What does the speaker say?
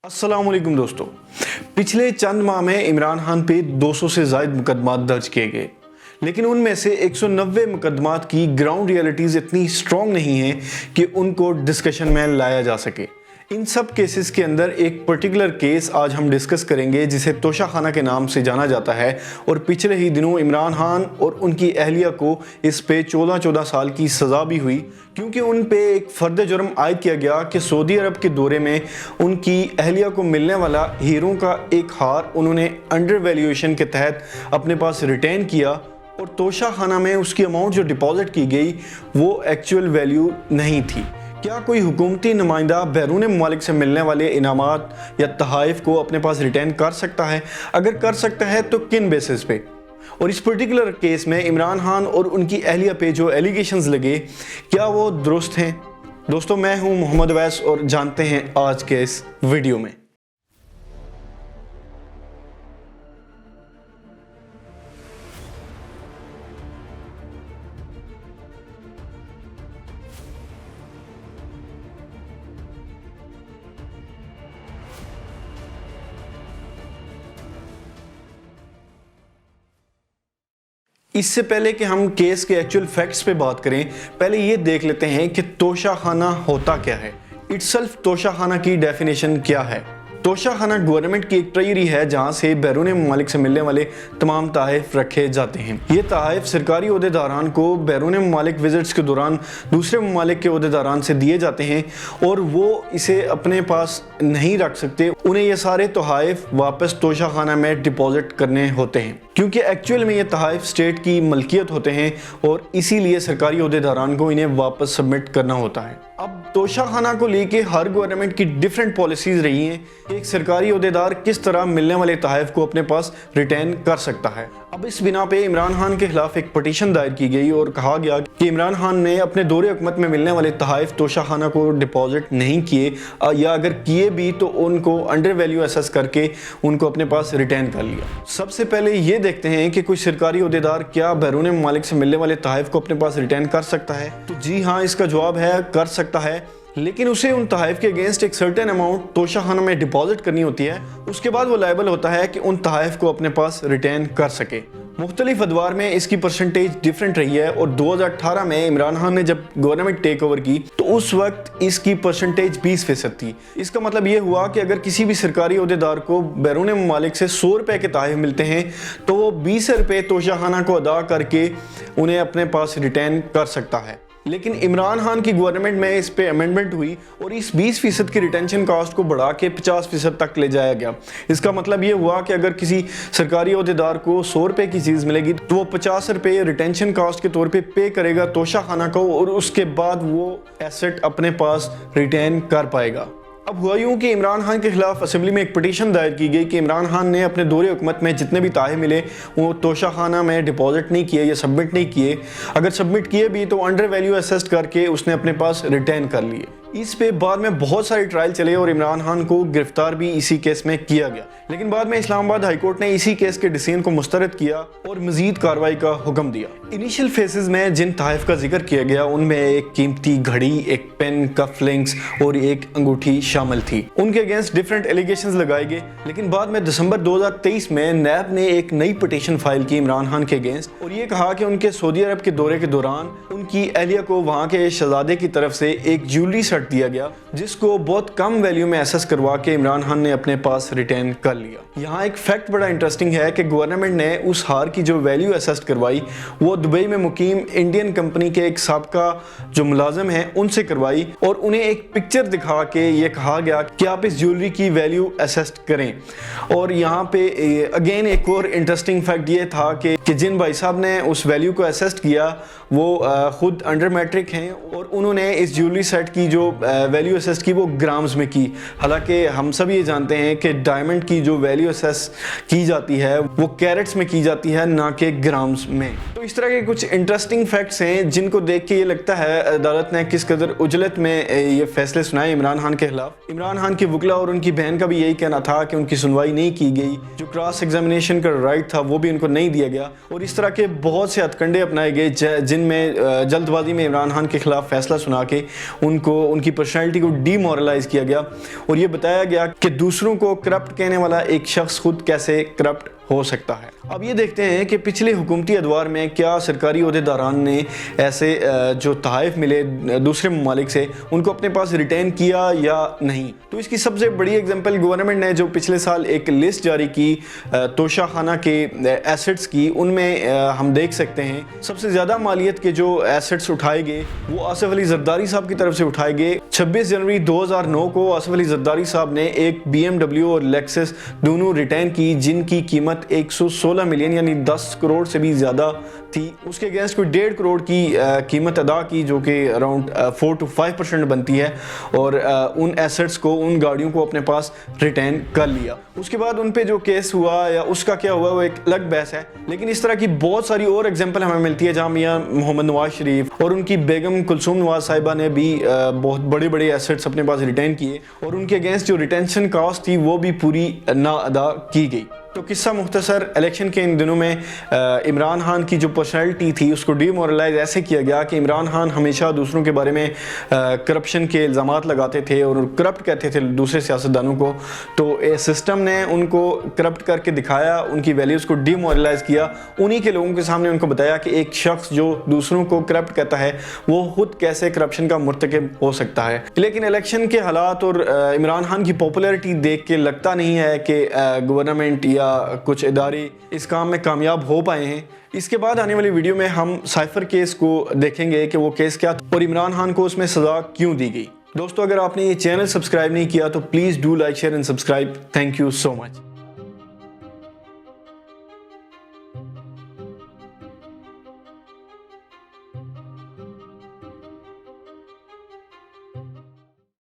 अस्सलाम वालेकुम दोस्तों। पिछले चंद माह में इमरान खान पे 200 से ज़ायद मुकदमात दर्ज किए गए, लेकिन उनमें से 190 मुकदमात की ग्राउंड रियलिटीज़ इतनी स्ट्रॉन्ग नहीं हैं कि उनको डिस्कशन में लाया जा सके। इन सब केसेस के अंदर एक पर्टिकुलर केस आज हम डिस्कस करेंगे जिसे तोशाखाना के नाम से जाना जाता है, और पिछले ही दिनों इमरान खान और उनकी अहलिया को इस पे 14 साल की सज़ा भी हुई, क्योंकि उन पे एक फ़र्द जुर्म आयद किया गया कि सऊदी अरब के दौरे में उनकी अहलिया को मिलने वाला हीरों का एक हार उन्होंने अंडर वैल्यूएशन के तहत अपने पास रिटेन किया, और तोशाखाना में उसकी अमाउंट जो डिपॉजिट की गई वो एक्चुअल वैल्यू नहीं थी। क्या कोई हुकूमती नुमाइंदा बैरून मुमालिक से मिलने वाले इनामात या तहाइफ को अपने पास रिटेन कर सकता है? अगर कर सकता है तो किन बेसिस पे? और इस पर्टिकुलर केस में इमरान खान और उनकी अहलिया पे जो एलिगेशंस लगे, क्या वो दुरुस्त हैं? दोस्तों, मैं हूं मोहम्मद वैस और जानते हैं आज के इस वीडियो में। इससे पहले कि हम केस के एक्चुअल फैक्ट्स पे बात करें, पहले ये देख लेते हैं कि तोशाखाना होता क्या है। इटसेल्फ तोशाखाना की डेफिनेशन क्या है? तोशाखाना गवर्नमेंट की एक ट्रेजरी है जहां से बैरून मुमालिक से मिलने वाले तमाम तहाइफ रखे जाते हैं। ये तहाइफ सरकारी ओहदेदारान को बैरून मुमालिक विजिट्स के दौरान दूसरे मुमालिक के ओहदेदारान से दिए जाते हैं, और वो इसे अपने पास नहीं रख सकते। उन्हें ये सारे तहाइफ वापस तोशाखाना में डिपॉजिट करने होते हैं, क्योंकि एक्चुअल में ये तहाइफ स्टेट की मलकियत होते हैं और इसीलिए सरकारी ओहदेदारान को इन्हें वापस सबमिट करना होता है। अब तोशाखाना को लेके हर गवर्नमेंट की डिफरेंट पॉलिसीज रही हैं कि एक सरकारी ओहदेदार किस तरह मिलने वाले तहाइफ को अपने पास रिटेन कर सकता है। अब इस बिना पे इमरान खान के खिलाफ एक पटिशन दायर की गई और कहा गया कि इमरान खान ने अपने दौरे हुकूमत में मिलने वाले तहाइफ तोशाखाना को डिपॉजिट नहीं किए, या अगर किए भी तो उनको अंडर वैल्यू असेस करके उनको अपने पास रिटेन कर लिया। सबसे पहले ये देखते हैं कि कोई सरकारी ओहदेदार क्या बैरून मुमालिक से मिलने वाले तहाइफ को अपने पास रिटेन कर सकता है? तो जी हाँ, इसका जवाब है कर सकता है, लेकिन उसे उन तहाइफ के अगेंस्ट एक सर्टेन अमाउंट तोशाखाना में डिपॉजिट करनी होती है। उसके बाद वो लायबल होता है कि उन तहाइफ को अपने पास रिटेन कर सके। मुख्तलिफ अदवार में इसकी परसेंटेज डिफरेंट रही है, और 2018 में इमरान खान ने जब गवर्नमेंट टेक ओवर की तो उस वक्त इसकी परसेंटेज 20% थी। इसका मतलब ये हुआ कि अगर किसी भी सरकारी ओहदेदार को बैरून मुमालिक से 100 रुपये के तहाइफ मिलते हैं तो वो 20 रुपये तोशाखाना को अदा करके उन्हें अपने पास रिटेन कर सकता है। लेकिन इमरान खान की गवर्नमेंट में इस पे अमेंडमेंट हुई और इस 20% की रिटेंशन कॉस्ट को बढ़ा के 50% तक ले जाया गया। इसका मतलब ये हुआ कि अगर किसी सरकारी ओहदेदार को 100 रुपये की चीज़ मिलेगी तो वो 50 रुपये रिटेंशन कॉस्ट के तौर पे पे करेगा तोशाखाना को, और उसके बाद वो एसेट अपने पास रिटेन कर पाएगा। अब हुआ यूँ कि इमरान खान के खिलाफ असेंबली में एक पटिशन दायर की गई कि इमरान खान ने अपने दौरे हुकूमत में जितने भी तहाइफ मिले वो तोशाखाना में डिपॉजिट नहीं किए या सबमिट नहीं किए। अगर सबमिट किए भी तो अंडर वैल्यू असेस्ड करके उसने अपने पास रिटेन कर लिए। इस पे बाद में बहुत सारे ट्रायल चले और इमरान खान को गिरफ्तार भी इसी केस में किया गया, लेकिन बाद में इस्लामाबाद हाई कोर्ट ने इसी केस के डिसीजन को मुस्तरद किया और मजीद कार्रवाई का हुक्म दिया। इनिशियल फेसेस में जिन तहाइफ का जिक्र किया गया उनमें एक कीमती घड़ी, एक पेन, कफलिंग्स और एक अंगूठी शामिल थी। उनके अगेंस्ट डिफरेंट एलिगेशंस लगाए गए, लेकिन बाद में दिसंबर 2023 में नैब ने एक नई पिटीशन फाइल की इमरान खान के अगेंस्ट, और ये कहा कि उनके सऊदी अरब के दौरे के दौरान उनकी अहलिया को वहाँ के शहजादे की तरफ से एक ज्वेलरी सेट दिया गया जिसको बहुत कम वैल्यू में एसेस करवा के इमरान खान ने अपने पास रिटेन कर लिया। यहाँ एक फैक्ट बड़ा इंटरेस्टिंग है कि गवर्नमेंट ने उस हार की जो वैल्यू असेस करवाई वो दुबई में मुकीम इंडियन कंपनी के एक साबका जो मुलाजिम है उनसे करवाई, और उन्हें एक पिक्चर दिखा के ये कहा गया कि आप इस ज्वेलरी की वैल्यू असेस करें। और यहाँ पे अगेन एक और इंटरेस्टिंग फैक्ट ये था कि जिन भाई साहब ने उस वैल्यू को असेस किया वो खुद अंडर मैट्रिक हैं, और उन्होंने इस ज्वेलरी सेट की जो वैल्यू असेस की वो ग्राम्स में की। हालांकि हम सब ये जानते हैं कि डायमंड की जो वैल्यू असेस की जाती है वो कैरेट्स में की जाती है, ना कि ग्राम्स में। तो तो इस तरह के कुछ इंटरेस्टिंग फैक्ट्स हैं जिनको देख के ये लगता है अदालत ने किस कदर उजलत में ये फैसले सुनाए इमरान खान के खिलाफ। इमरान खान की वकला और उनकी बहन का भी यही कहना था कि उनकी सुनवाई नहीं की गई, जो क्रॉस एग्जामिनेशन का राइट था वो भी उनको नहीं दिया गया, और इस तरह के बहुत से हथकंडे अपनाए गए जिनमें जल्दबाजी में इमरान खान के खिलाफ फैसला सुना के उनकी पर्सनैलिटी को डीमोरलाइज किया गया, और ये बताया गया कि दूसरों को करप्ट कहने वाला एक शख्स खुद कैसे करप्ट हो सकता है। अब ये देखते हैं कि पिछले हुकूमती अदवार में क्या सरकारी अहदेदारान ने ऐसे जो तोहफ़े मिले दूसरे ममालिक से उनको अपने पास रिटेन किया या नहीं। तो इसकी सबसे बड़ी एग्जांपल गवर्नमेंट ने जो पिछले साल एक लिस्ट जारी की तोशा खाना के एसेट्स की, उनमें हम देख सकते हैं सबसे ज़्यादा मालियत के जो एसेट्स उठाए गए वो आसिफ अली जरदारी साहब की तरफ से उठाए गए। 26 जनवरी 2009 को आसिफ अली जरदारी साहब ने एक BMW और लेक्सस दोनों रिटेन की, जिनकी कीमत 116 मिलियन यानी 10 करोड़ से भी ज़्यादा थी। उसके अगेंस्ट कोई 1.5 करोड़ की कीमत अदा की, जो कि अराउंड 4 to 5% बनती है, और उन एसेट्स को, उन गाड़ियों को अपने पास रिटेन कर लिया। उसके बाद उन पे जो केस हुआ या उसका क्या हुआ वो एक अलग बहस है, लेकिन इस तरह की बहुत सारी और एग्जांपल हमें मिलती है जहाँ मियां मोहम्मद नवाज शरीफ और उनकी बेगम कुलसूम नवाज साहिबा ने भी बहुत बड़े बड़े एसेट्स अपने पास रिटेन किए, और उनके अगेंस्ट जो रिटेंशन कॉस्ट थी वो भी पूरी ना अदा की गई। तो किस्सा मुख्तसर, इलेक्शन के इन दिनों में इमरान खान की जो पर्सनैलिटी थी उसको डीमोरलाइज ऐसे किया गया कि इमरान खान हमेशा दूसरों के बारे में करप्शन के इल्ज़ामात लगाते थे और करप्ट कहते थे दूसरे सियासतदानों को। तो सिस्टम ने उनको करप्ट करके दिखाया, उनकी वैल्यूज़ को डीमोरलाइज किया, उन्हीं के लोगों के सामने उनको बताया कि एक शख्स जो दूसरों को करप्ट कहता है वो खुद कैसे करप्शन का मुर्तकिब हो सकता है। लेकिन इलेक्शन के हालात और इमरान खान की पॉपुलैरिटी देख के लगता नहीं है कि गवर्नमेंट या कुछ इदारे इस काम में कामयाब हो पाए हैं। इसके बाद आने वाली वीडियो में हम साइफर केस को देखेंगे कि वो केस क्या था और इमरान खान को उसमें सज़ा क्यों दी गई। दोस्तों, अगर आपने ये चैनल सब्सक्राइब नहीं किया तो please do like, share and subscribe. Thank you so much.